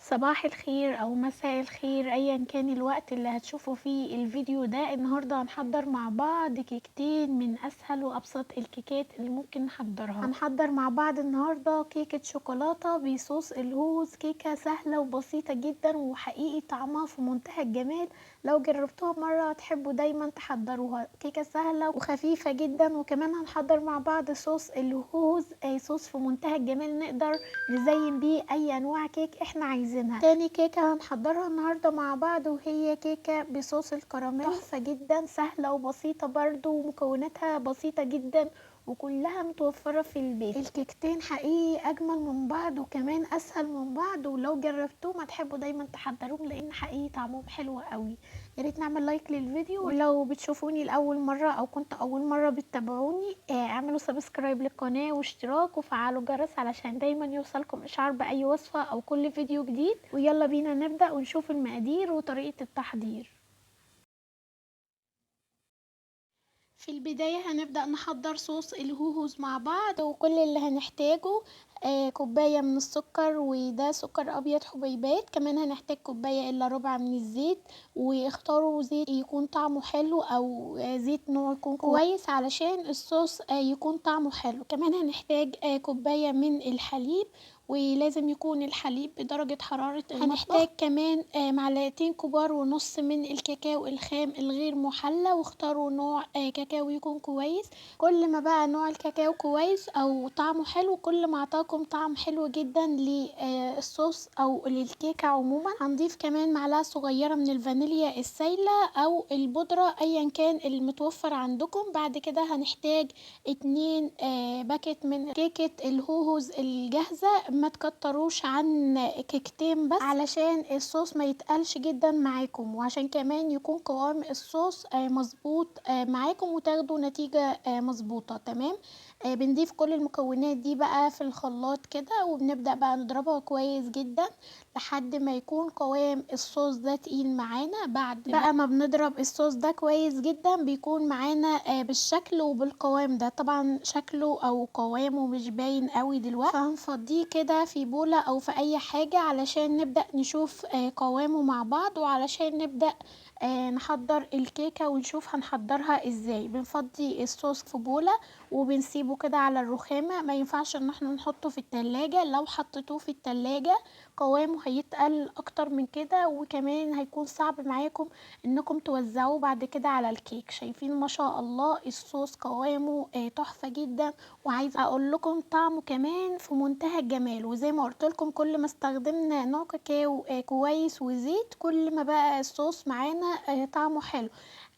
صباح الخير او مساء الخير ايا كان الوقت اللي هتشوفوا فيه الفيديو ده. النهارده هنحضر مع بعض كيكتين من اسهل وابسط الكيكات اللي ممكن نحضرها. هنحضر مع بعض النهارده كيكه شوكولاته بصوص الهوز. كيكه سهله وبسيطه جدا وحقيقي طعمها في منتهى الجمال. لو جربتوها مره هتحبوا دايما تحضروها. كيكه سهله وخفيفه جدا. وكمان هنحضر مع بعض صوص الهوز، صوص في منتهى الجمال نقدر نزين بيه اي انواع كيك احنا عايزينها. تاني كيكه هنحضرها النهارده مع بعض وهي كيكه بصوص الكراميل. تحفه جدا، سهله وبسيطه برضو، ومكوناتها بسيطه جدا وكلها متوفرة في البيت. الكيكتين حقيقي اجمل من بعض وكمان اسهل من بعض، ولو جربتوهم هتحبوا دايما تحضروهم لان حقيقي طعمهم حلو قوي. يا ريت نعمل لايك للفيديو، ولو بتشوفوني لاول مره او كنت اول مره بتتابعوني اعملوا سبسكرايب للقناه واشتراك وفعلوا الجرس علشان دايما يوصلكم اشعار باي وصفه او كل فيديو جديد. ويلا بينا نبدا ونشوف المقادير وطريقه التحضير. في البداية هنبدأ نحضر صوص الهوهوز مع بعض، وكل اللي هنحتاجه كوباية من السكر، وده سكر أبيض حبيبات. كمان هنحتاج كوباية إلا ربع من الزيت، واختاروا زيت يكون طعمه حلو أو زيت نوع يكون كويس علشان الصوص يكون طعمه حلو. كمان هنحتاج كوباية من الحليب، ولازم يكون الحليب بدرجة حرارة المطبخ. هنحتاج كمان معلقتين كبار ونص من الكاكاو الخام الغير محلى، واختاروا نوع كاكاو يكون كويس. كل ما بقى نوع الكاكاو كويس او طعمه حلو كل ما اعطاكم طعم حلو جدا للصوص او للكيكة عموما. هنضيف كمان معلقة صغيرة من الفانيليا السايلة او البودرة ايا كان المتوفر عندكم. بعد كده هنحتاج 2 باكت من كيكة الهوهوز الجاهزة، ما تكتروش عن كيكتين بس علشان الصوص ما يتقلش جدا معاكم، وعشان كمان يكون قوام الصوص مظبوط معاكم وتاخدوا نتيجة مظبوطة تمام. بنضيف كل المكونات دي بقى في الخلاط كده، وبنبدأ بقى نضربها كويس جدا لحد ما يكون قوام الصوص ده تقيل معانا. بعد بقى ما بنضرب الصوص ده كويس جدا بيكون معانا بالشكل وبالقوام ده. طبعا شكله او قوامه مش باين قوي دلوقتي، فهنفضيه كده في بولة او في اي حاجة علشان نبدأ نشوف قوامه مع بعض، وعلشان نبدأ نحضر الكيكة ونشوف هنحضرها ازاي. بنفضي الصوص في بولة وبنسيبه كده على الرخامة. ما ينفعش ان احنا نحطه في التلاجة، لو حطيتوه في التلاجة قوامه هيتقل اكتر من كده، وكمان هيكون صعب معاكم انكم توزعوه بعد كده على الكيك. شايفين ما شاء الله الصوص قوامه تحفة جدا، وعايزه اقول لكم طعمه كمان في منتهى الجمال. وزي ما قلت لكم كل ما استخدمنا نوع كاكاو كويس وزيت كل ما بقى الصوص معانا طعمه حلو.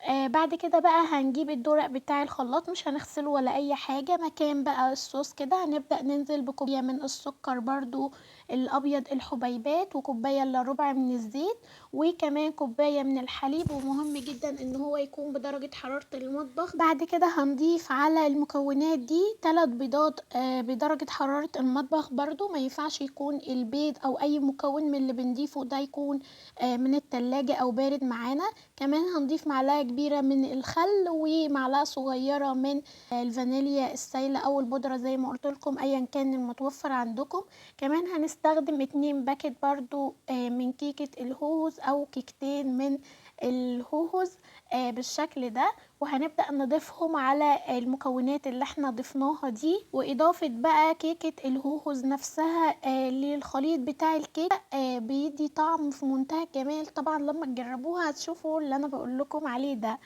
بعد كده بقى هنجيب الدورق بتاع الخلاط، مش هنغسله ولا اي حاجة. مكان بقى الصوص كده هنبدأ ننزل بكوباية من السكر برضو الابيض الحبيبات، وكوباية الا ربع من الزيت، وكمان كوباية من الحليب. ومهم جدا ان هو يكون بدرجة حرارة المطبخ. بعد كده هنضيف على المكونات دي 3 بيضات بدرجة حرارة المطبخ برضو. ما ينفعش يكون البيض او اي مكون من اللي بنضيفه ده يكون من التلاجة او بارد معانا. كمان هنضيف معلقة كبيرة من الخل ومعلقة صغيرة من الفانيليا السايلة او البودرة زي ما قلت لكم ايا كان المتوفر عندكم. كمان هنستخدم 2 باكت برضو من كيكة الهوهوز او كيكتين من الهوهوز بالشكل ده، وهنبدأ نضيفهم على المكونات اللي احنا ضفناها دي. واضافة بقى كيكة الهوهوز نفسها للخليط بتاع الكيك بيدي طعم في منتهى الجمال. طبعا لما تجربوها هتشوفوا اللي انا بقول لكم عليه ده.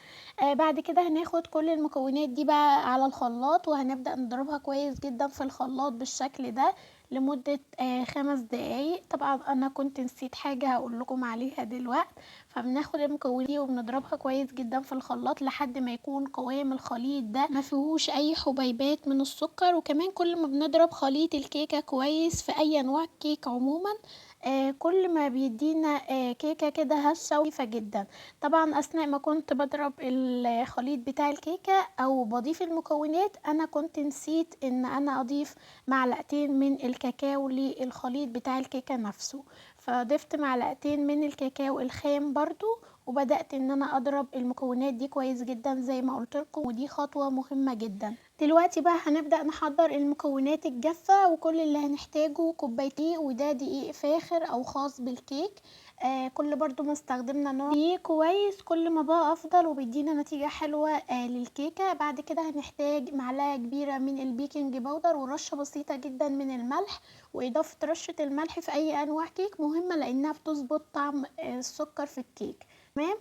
بعد كده هناخد كل المكونات دي بقى على الخلاط، وهنبدأ نضربها كويس جدا في الخلاط بالشكل ده لمدة 5 دقايق. طبعا انا كنت نسيت حاجة هقول لكم عليها دلوقتي. فبناخد المكونات دي وبنضربها كويس جدا في الخلاط لحد ما يكون قوام الخليط ده ما فيهوش اي حبيبات من السكر. وكمان كل ما بنضرب خليط الكيكة كويس في اي انواع كيك عموما كل ما بيدينا كيكة كده هشة وخفيفة جدا. طبعا اثناء ما كنت بضرب الخليط بتاع الكيكة او بضيف المكونات انا كنت نسيت ان انا اضيف معلقتين من الكاكاو للخليط بتاع الكيكة نفسه، فضفت معلقتين من الكاكاو الخام برضو وبدأت ان انا اضرب المكونات دي كويس جدا زي ما قلت لكم، ودي خطوة مهمة جدا. دلوقتي بقى هنبدأ نحضر المكونات الجافة، وكل اللي هنحتاجه كوبايتين، وده دقيق فاخر او خاص بالكيك. كل برضو ما استخدمنا نوع دقيق كويس كل ما بقى افضل وبيدينا نتيجة حلوة للكيكة. بعد كده هنحتاج معلقة كبيرة من البيكنج باودر ورشة بسيطة جدا من الملح، واضافة رشة الملح في اي انواع كيك مهمة لانها بتظبط طعم السكر في الكيك. تمام.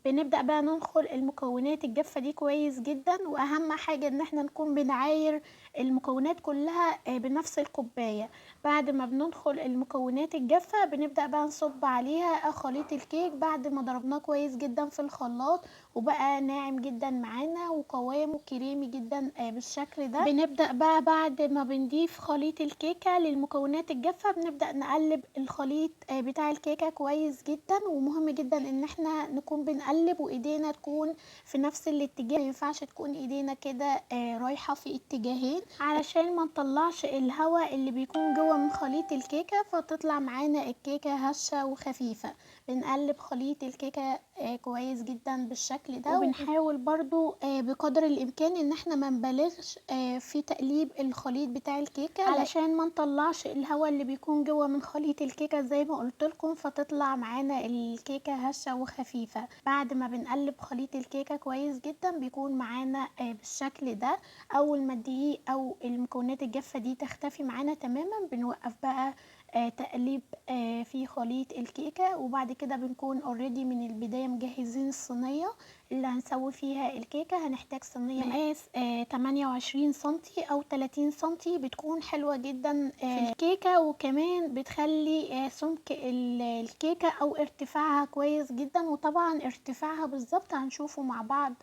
بنبدأ بقى ننخل المكونات الجافة دي كويس جدا، واهم حاجة ان احنا نكون بنعاير المكونات كلها بنفس الكوباية. بعد ما بننخل المكونات الجافة بنبدأ بقى نصب عليها خليط الكيك بعد ما ضربناه كويس جدا في الخلاط، وبقى ناعم جدا معانا وقوامه كريمي جدا بالشكل ده. بنبدأ بقى بعد ما بنضيف خليط الكيكة للمكونات الجافة بنبدأ نقلب الخليط بتاع الكيكة كويس جدا، ومهم جدا ان احنا نكون بنقلب وايدينا تكون في نفس الاتجاه. ما ينفعش تكون ايدينا كده رايحة في اتجاهين علشان ما نطلعش الهواء اللي بيكون جوه من خليط الكيكة فتطلع معانا الكيكة هشة وخفيفة. بنقلب خليط الكيكة كويس جدا بالشكل ده، وبنحاول برضو بقدر الامكان ان احنا ما نبالغش في تقليب الخليط بتاع الكيكة علشان ما نطلعش الهواء اللي بيكون جوه من خليط الكيكة زي ما قلت لكم، فتطلع معانا الكيكة هشة وخفيفة. بعد ما بنقلب خليط الكيكة كويس جدا بيكون معانا بالشكل ده. اول ما الدقيق او المكونات الجافة دي تختفي معانا تماما بنوقف بقى تقليب في خليط الكيكة، وبعد كده بنكون اوريدي من البداية مجهزين الصينية اللي هنسوي فيها الكيكة. هنحتاج صينية مقاس 28 سنتي او 30 سنتي، بتكون حلوة جدا في الكيكة، وكمان بتخلي سمك الكيكة او ارتفاعها كويس جدا. وطبعا ارتفاعها بالظبط هنشوفه مع بعض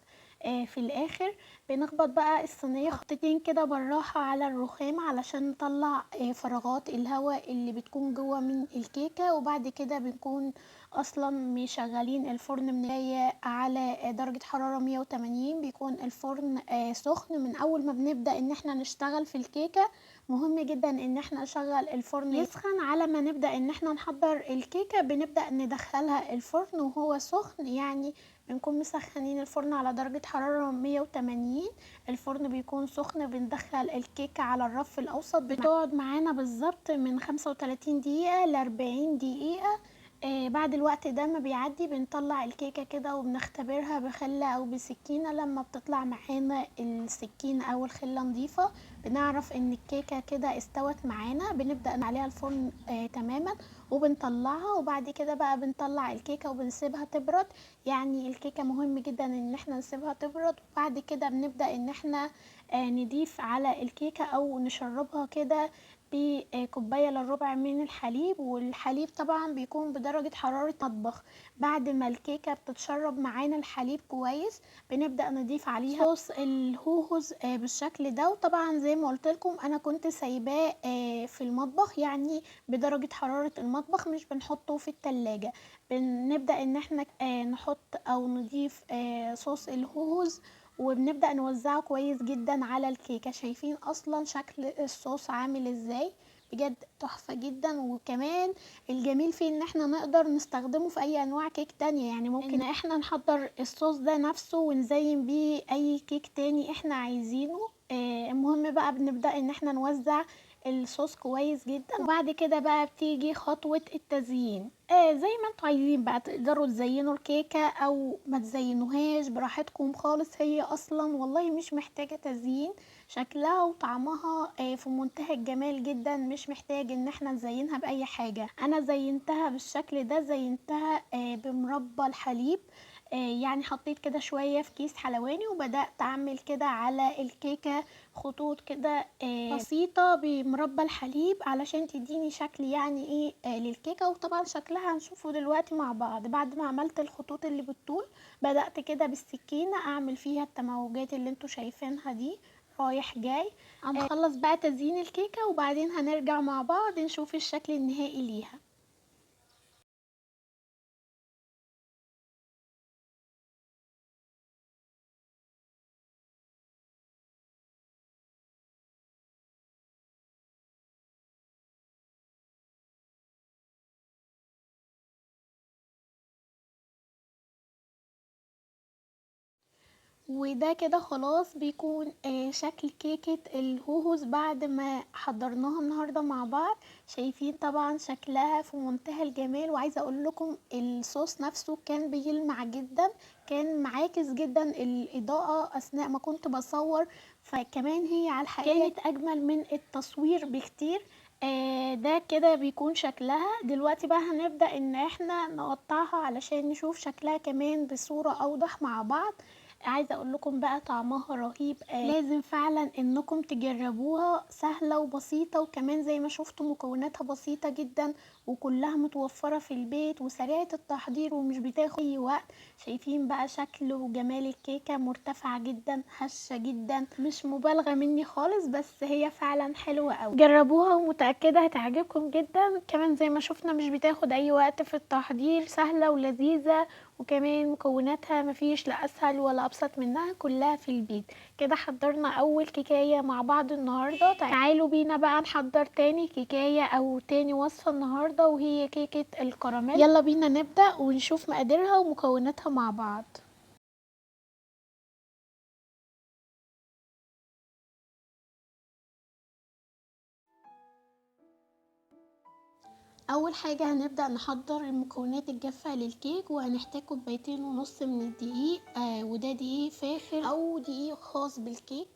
في الاخر. بنخبط بقى الصينية خبطتين كده بالراحة على الرخام علشان نطلع فراغات الهواء اللي بتكون جوه من الكيكة، وبعد كده بنكون اصلا مشغلين الفرن من البداية على درجة حرارة 180. بيكون الفرن سخن من اول ما بنبدأ ان احنا نشتغل في الكيكة. مهم جدا ان احنا نشغل الفرن يسخن على ما نبدأ ان احنا نحضر الكيكة. بنبدأ ندخلها الفرن وهو سخن، يعني بنكون مسخنين الفرن على درجة حرارة 180. الفرن بيكون سخن، بندخل الكيكة على الرف الأوسط، بتقعد معانا بالظبط من 35 دقيقة ل 40 دقيقة. بعد الوقت ده ما بيعدي بنطلع الكيكة كده وبنختبرها بخلة أو بسكينة. لما بتطلع معانا السكينة أو الخلة نظيفة بنعرف ان الكيكة كده استوت معانا. بنبدأ عليها الفرن تماما وبنطلعها، وبعد كده بقى بنطلع الكيكة وبنسيبها تبرد. يعني الكيكة مهم جدا ان احنا نسيبها تبرد، وبعد كده بنبدأ ان احنا نضيف على الكيكة او نشربها كده بكوباية الا ربع من الحليب. والحليب طبعا بيكون بدرجة حرارة مطبخ. بعد ما الكيكة بتتشرب معانا الحليب كويس بنبدأ نضيف عليها صوص الهوهوز بالشكل ده. وطبعا زي ما قلت لكم انا كنت سايباه في المطبخ، يعني بدرجة حرارة المطبخ، مش بنحطه في التلاجة. بنبدأ ان احنا نحط او نضيف صوص الهوهوز، وبنبدأ نوزعه كويس جدا على الكيكة. شايفين اصلا شكل الصوص عامل ازاي؟ بجد تحفة جدا. وكمان الجميل فيه ان احنا نقدر نستخدمه في اي انواع كيك تانية، يعني ممكن ان احنا نحضر الصوص ده نفسه ونزين بيه اي كيك تاني احنا عايزينه. المهم بقى بنبدأ ان احنا نوزع الصوص كويس جدا، وبعد كده بقى بتيجي خطوة التزيين. زي ما انتوا عايزين بقى، تقدروا تزينوا الكيكة او ما تزينوهاش براحتكم خالص. هي اصلا والله مش محتاجة تزيين، شكلها وطعمها في منتهى الجمال جدا، مش محتاج ان احنا نزينها باي حاجة. انا زينتها بالشكل ده، زينتها بمربى الحليب. يعني حطيت كده شوية في كيس حلواني وبدأت اعمل كده على الكيكة خطوط كده بسيطة بمربى الحليب علشان تديني شكل يعني ايه للكيكة. وطبعا شكلها هنشوفه دلوقتي مع بعض. بعد ما عملت الخطوط اللي بالطول بدأت كده بالسكينة اعمل فيها التموجات اللي انتوا شايفينها دي رايح جاي. هنخلص بقى تزيين الكيكة وبعدين هنرجع مع بعض نشوف الشكل النهائي ليها. وده كده خلاص بيكون شكل كيكة الهوهوز بعد ما حضرناها النهاردة مع بعض. شايفين طبعا شكلها في منتهى الجمال، وعايزة اقول لكم الصوص نفسه كان بيلمع جدا، كان معاكس جدا الاضاءة اثناء ما كنت بصور، فكمان هي على الحقيقة كانت اجمل من التصوير بكتير. ده كده بيكون شكلها. دلوقتي بقى هنبدأ ان احنا نقطعها علشان نشوف شكلها كمان بصورة اوضح مع بعض. عايزه اقول لكم بقى طعمها رهيب، لازم فعلا انكم تجربوها، سهله وبسيطه، وكمان زي ما شفتوا مكوناتها بسيطه جدا وكلها متوفره في البيت وسريعه التحضير ومش بتاخد اي وقت. شايفين بقى شكل وجمال الكيكه، مرتفعه جدا، هشه جدا، مش مبالغه مني خالص، بس هي فعلا حلوه قوي. جربوها ومتاكده هتعجبكم جدا. كمان زي ما شفنا مش بتاخد اي وقت في التحضير، سهله ولذيذه، وكمان مكوناتها مفيش لا اسهل ولا ابسط منها، كلها في البيت. كده حضرنا اول كيكايه مع بعض النهارده. تعالوا بينا بقى نحضر تاني كيكايه او تاني وصفه النهارده، وهي كيكه الكراميل. يلا بينا نبدا ونشوف مقاديرها ومكوناتها مع بعض. اول حاجه هنبدا نحضر المكونات الجافه للكيك، وهنحتاج كوبايتين ونص من الدقيق، وده دقيق فاخر او دقيق خاص بالكيك.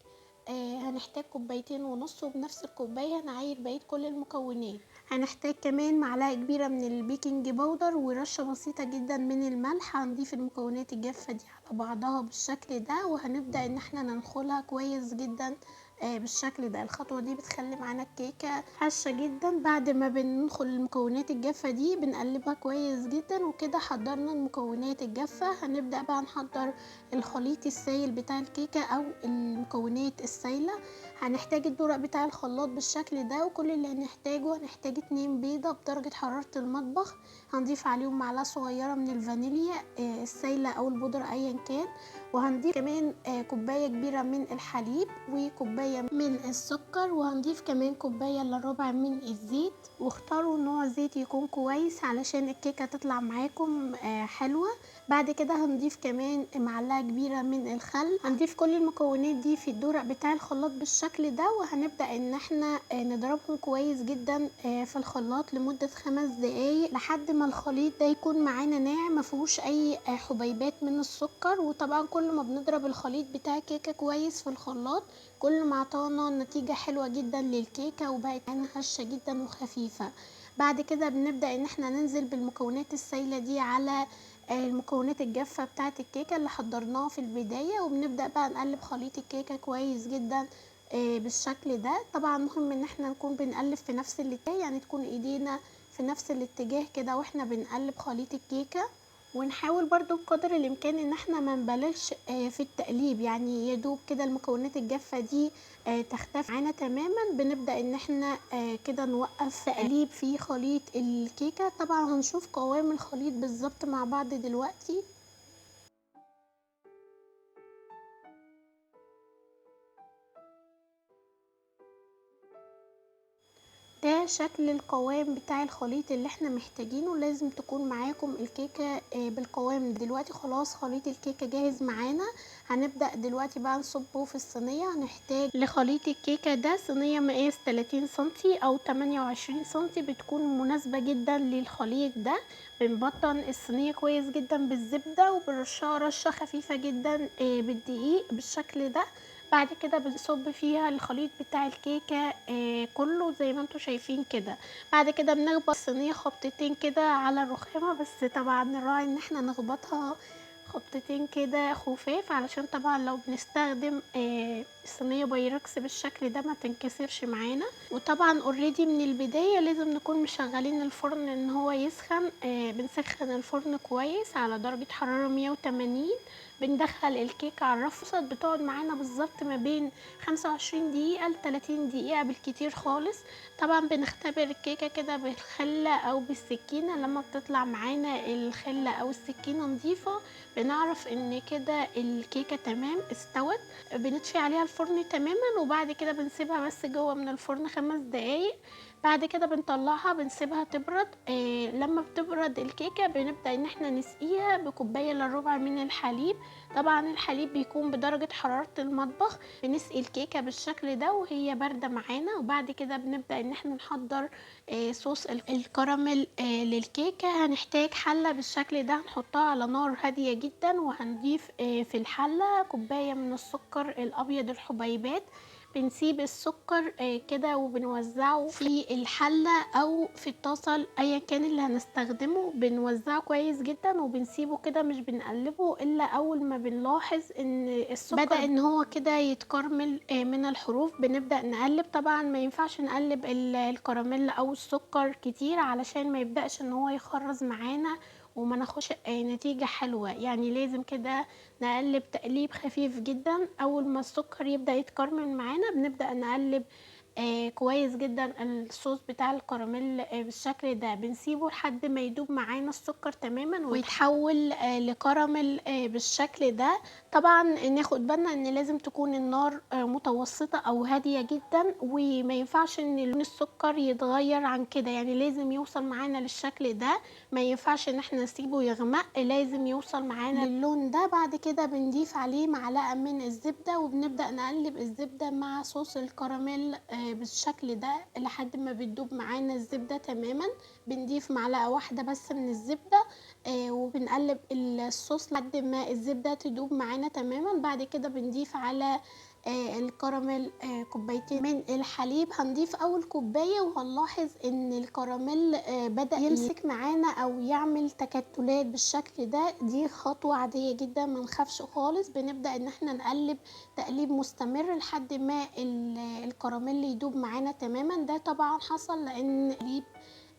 هنحتاج كوبايتين ونص، وبنفس الكوبايه هنعاير بقيه كل المكونات. هنحتاج كمان معلقه كبيره من البيكنج باودر ورشه بسيطه جدا من الملح. هنضيف المكونات الجافه دي على بعضها بالشكل ده، وهنبدا ان احنا ننخلها كويس جدا بالشكل ده. الخطوه دي بتخلي معانا الكيكه هشه جدا. بعد ما بندخل المكونات الجافه دي بنقلبها كويس جدا، وكده حضرنا المكونات الجافه. هنبدا بقى نحضر الخليط السائل بتاع الكيكه او المكونات السائله. هنحتاج الدورق بتاع الخلاط بالشكل ده، وكل اللي هنحتاج 2 بيضه بدرجه حراره المطبخ. هنضيف عليهم معلقه صغيره من الفانيليا السائله او البودره ايا كان، وهنضيف كمان كوبايه كبيره من الحليب وكوبايه من السكر، وهنضيف كمان كوبايه الا ربع من الزيت. واختاروا نوع زيت يكون كويس علشان الكيكه تطلع معاكم حلوه. بعد كده هنضيف كمان معلقه كبيره من الخل. هنضيف كل المكونات دي في الدورق بتاع الخلاط بالشكل ده، وهنبدا ان احنا نضربهم كويس جدا في الخلاط لمده 5 دقايق لحد ما الخليط ده يكون معانا ناعم مفيهوش اي حبيبات من السكر. وطبعا كل ما بنضرب الخليط بتاع الكيكه كويس في الخلاط، كل ما عطانا نتيجه حلوه جدا للكيكه وبقت معانا هشه جدا وخفيفه. بعد كده بنبدا ان احنا ننزل بالمكونات السائله دي على المكونات الجافة بتاعة الكيكة اللي حضرناها في البداية، وبنبدأ بقى نقلب خليط الكيكة كويس جدا بالشكل ده. طبعا مهم ان احنا نكون بنقلب في نفس الاتجاه، يعني تكون ايدينا في نفس الاتجاه كده واحنا بنقلب خليط الكيكة. ونحاول برضو بقدر الامكان ان احنا ما نبالغش في التقليب، يعني يدوب كده المكونات الجافة دي تختفي معانا تماما. بنبدأ ان احنا كده نوقف تقليب في خليط الكيكة. طبعا هنشوف قوام الخليط بالظبط مع بعض دلوقتي. ده شكل القوام بتاع الخليط اللي احنا محتاجينه. لازم تكون معاكم الكيكة بالقوام. دلوقتي خلاص خليط الكيكة جاهز معانا. هنبدأ دلوقتي بقى نصبه في الصينية. هنحتاج لخليط الكيكة ده صينية مقاس 30 سنتي او 28 سنتي، بتكون مناسبة جدا للخليط ده. بنبطن الصينية كويس جدا بالزبدة وبنرشها رشة خفيفة جدا بالدقيق بالشكل ده. بعد كده بنصب فيها الخليط بتاع الكيكة كله زي ما انتوا شايفين كده. بعد كده بنخبط الصينية خبطتين كده على الرخامة، بس طبعا نراعي ان احنا نخبطها خبطتين كده خفاف، علشان طبعا لو بنستخدم صينية بايركس بالشكل ده ما تنكسرش معانا. وطبعا اوريدي من البداية لازم نكون مشغلين الفرن ان هو يسخن. بنسخن الفرن كويس على درجة حرارة 180. بندخل الكيكة على الرف وسط، بتقعد معانا بالظبط ما بين 25 دقيقة ل 30 دقيقة بالكتير خالص. طبعا بنختبر الكيكة كده بالخلة او بالسكينة. لما بتطلع معانا الخلة او السكينة نظيفة بنعرف ان كده الكيكة تمام استوت. بنطفي عليها الفرن تماما، وبعد كده بنسيبها بس جوه من الفرن 5 دقايق. بعد كده بنطلعها بنسيبها تبرد. لما بتبرد الكيكة بنبدأ ان احنا نسقيها بكوباية الا ربع من الحليب. طبعا الحليب بيكون بدرجة حرارة المطبخ. بنسقي الكيكة بالشكل ده وهي باردة معانا، وبعد كده بنبدأ ان احنا نحضر صوص الكراميل للكيكة. هنحتاج حلة بالشكل ده هنحطها على نار هادية جدا، وهنضيف في الحلة كوباية من السكر الابيض الحبيبات. بنسيب السكر كده وبنوزعه في الحلة او في الطاسة ايا كان اللي هنستخدمه. بنوزعه كويس جدا وبنسيبه كده مش بنقلبه الا اول ما بنلاحظ ان السكر بدأ ان هو كده يتكرمل من الحروف. بنبدأ نقلب. طبعا ما ينفعش نقلب الكراميل او السكر كتير علشان ما يبدأش ان هو يخرز معانا وما ناخدش نتيجة حلوة. يعني لازم كده نقلب تقليب خفيف جدا. اول ما السكر يبدأ يتكرمل معانا بنبدأ نقلب كويس جدا الصوص بتاع الكراميل بالشكل ده. بنسيبه لحد ما يدوب معانا السكر تماما ويتحول لكراميل بالشكل ده. طبعا ناخد بالنا ان لازم تكون النار متوسطة او هادية جدا، وما ينفعش ان لون السكر يتغير عن كده. يعني لازم يوصل معانا للشكل ده، ما ينفعش ان احنا نسيبه يغمق، لازم يوصل معانا للون ده. بعد كده بنضيف عليه معلقة من الزبدة وبنبدأ نقلب الزبدة مع صوص الكراميل بالشكل ده لحد ما بتدوب معانا الزبدة تماما. بنضيف معلقة واحدة بس من الزبدة وبنقلب الصوص لحد ما الزبدة تدوب معانا تماما. بعد كده بنضيف على الكراميل كوبايتين من الحليب. هنضيف اول كوباية وهنلاحظ ان الكراميل بدأ يمسك معانا او يعمل تكتلات بالشكل ده. دي خطوة عادية جدا ما نخافش خالص. بنبدأ ان احنا نقلب تقليب مستمر لحد ما الكراميل يدوب معانا تماما. ده طبعا حصل لان الحليب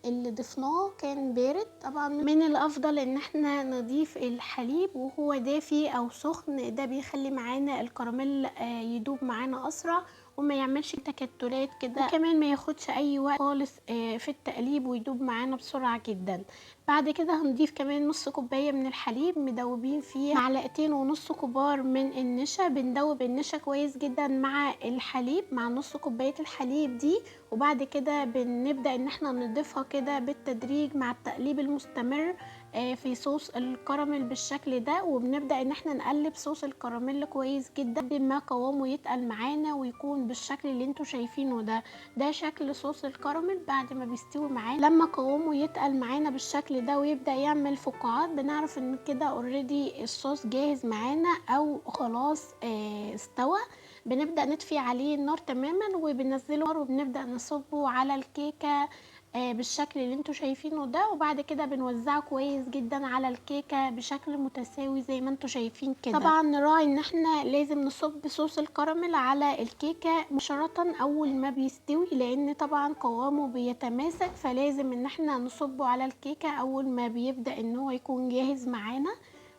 اللي ضفناه كان بارد. طبعا من الافضل ان احنا نضيف الحليب وهو دافي او سخن، ده بيخلي معانا الكراميل يدوب معانا اسرع وما يعملش تكتلات كده، وكمان ما ياخدش اي وقت خالص في التقليب ويدوب معانا بسرعة جدا. بعد كده هنضيف كمان نص كوباية من الحليب مدوبين فيه معلقتين ونص كبار من النشا. بندوب النشا كويس جدا مع الحليب مع نص كوباية الحليب دي، وبعد كده بنبدأ ان احنا نضيفها كده بالتدريج مع التقليب المستمر في صوص الكراميل بالشكل ده. وبنبدأ ان احنا نقلب صوص الكراميل كويس جدا لحد ما قوامه يتقل معانا ويكون بالشكل اللي انتوا شايفينه ده. ده شكل صوص الكراميل بعد ما بيستوي معانا. لما قوامه يتقل معانا بالشكل ده ويبدأ يعمل فقاعات بنعرف ان كده اوريدي الصوص جاهز معانا او خلاص استوى. بنبدأ نطفي عليه النار تماما وبننزله وبنبدأ نصبه على الكيكة بالشكل اللي انتوا شايفينه ده. وبعد كده بنوزعه كويس جدا على الكيكة بشكل متساوي زي ما انتوا شايفين كده. طبعا نراعي ان احنا لازم نصب صوص الكراميل على الكيكة مباشرة اول ما بيستوي، لان طبعا قوامه بيتماسك، فلازم ان احنا نصبه على الكيكة اول ما بيبدأ ان هو يكون جاهز معانا،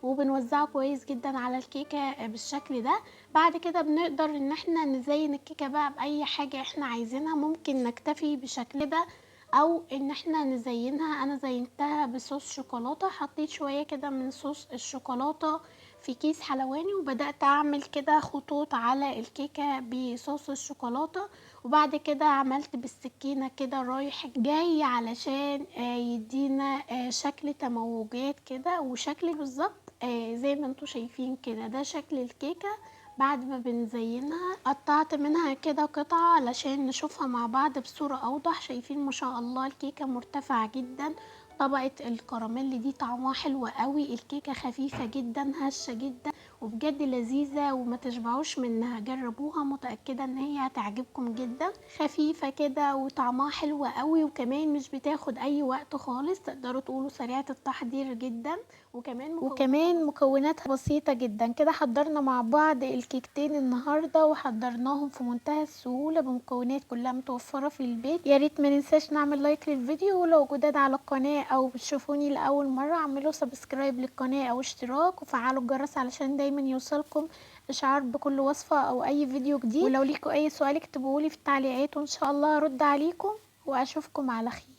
وبنوزعه كويس جدا على الكيكة بالشكل ده. بعد كده بنقدر ان احنا نزين الكيكة بقى باي حاجة احنا عايزينها. ممكن نكتفي بشكل ده او ان احنا نزينها. انا زينتها بصوص شوكولاتة، حطيت شوية كده من صوص الشوكولاتة في كيس حلواني وبدأت اعمل كده خطوط على الكيكة بصوص الشوكولاتة. وبعد كده عملت بالسكينة كده رايح جاي علشان يدينا شكل تموجات كده وشكل بالظبط زي ما انتوا شايفين كده. ده شكل الكيكة بعد ما بنزينها. قطعت منها كده قطعة علشان نشوفها مع بعض بصورة اوضح. شايفين ما شاء الله الكيكة مرتفعة جدا. طبقة الكراميل دي طعمها حلو قوي. الكيكة خفيفة جدا هشة جدا وبجد لذيذة وما تشبعوش منها. جربوها متأكدة ان هي هتعجبكم جدا. خفيفة كده وطعمها حلو قوي وكمان مش بتاخد اي وقت خالص. تقدروا تقولوا سريعة التحضير جدا وكمان مكوناتها بسيطة جدا. كده حضرنا مع بعض الكيكتين النهاردة وحضرناهم في منتهى السهولة بمكونات كلها متوفرة في البيت. يا ريت ما ننساش نعمل لايك للفيديو، ولو جداد على القناة او بتشوفوني لأول مرة اعملوا سبسكرايب للقناة او اشتراك وفعلوا الجرس علشان دايما يوصلكم اشعار بكل وصفة او اي فيديو جديد. ولو ليكوا اي سؤال اكتبوهولي في التعليقات وان شاء الله هرد عليكم واشوفكم على خير.